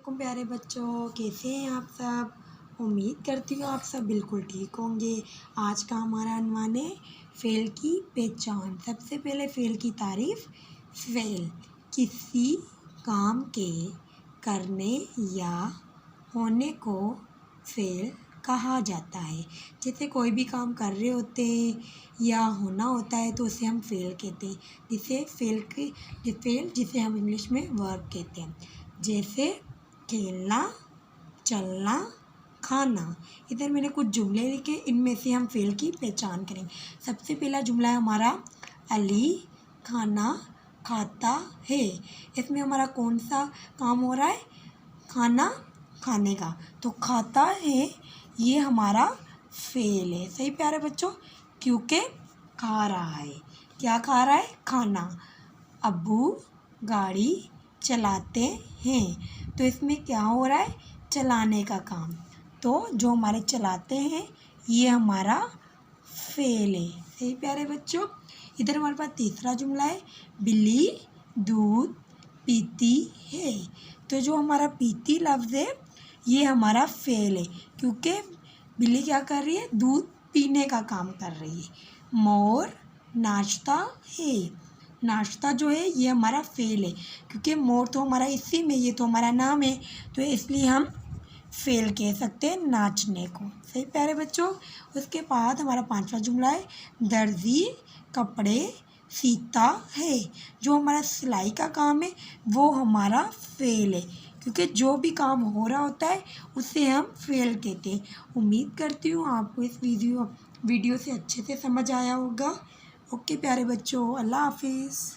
वालेकुम प्यारे बच्चों, कैसे हैं आप सब। उम्मीद करती हूँ आप सब बिल्कुल ठीक होंगे। आज का हमारा अनवान है फ़ेल की पहचान। सबसे पहले फ़ेल की तारीफ़। फ़ेल किसी काम के करने या होने को फ़ेल कहा जाता है। जैसे कोई भी काम कर रहे होते हैं या होना होता है तो उसे हम फ़ेल कहते हैं। जिसे हम इंग्लिश में वर्ब कहते हैं। जैसे खेलना, चलना, खाना। इधर मैंने कुछ जुमले लिखे, इनमें से हम फ़ेल की पहचान करेंगे। सबसे पहला जुमला है हमारा, अली खाना खाता है। इसमें हमारा कौन सा काम हो रहा है? खाना खाने का। तो खाता है ये हमारा फ़ेल है। सही प्यारे बच्चों, क्योंकि खा रहा है। क्या खा रहा है? खाना। अब्बू गाड़ी चलाते हैं, तो इसमें क्या हो रहा है? चलाने का काम। तो जो हमारे चलाते हैं ये हमारा फ़ेल है। सही प्यारे बच्चों। इधर हमारे पास तीसरा जुमला है, बिल्ली दूध पीती है। तो जो हमारा पीती लफ्ज़ है ये हमारा फ़ेल है, क्योंकि बिल्ली क्या कर रही है? दूध पीने का काम कर रही है। मोर नाचता है। नाश्ता जो है ये हमारा फ़ेल है, क्योंकि मोर तो हमारा इसी में, ये तो हमारा नाम है, तो इसलिए हम फ़ेल कह सकते हैं नाचने को। सही प्यारे बच्चों। उसके बाद हमारा पांचवा जुमला है, दर्जी कपड़े सीता है। जो हमारा सिलाई का काम है वो हमारा फ़ेल है, क्योंकि जो भी काम हो रहा होता है उसे हम फ़ेल कहते हैं। उम्मीद करती हूँ आपको इस वीडियो से अच्छे से समझ आया होगा। ओके प्यारे बच्चों, अल्लाह हाफिज़।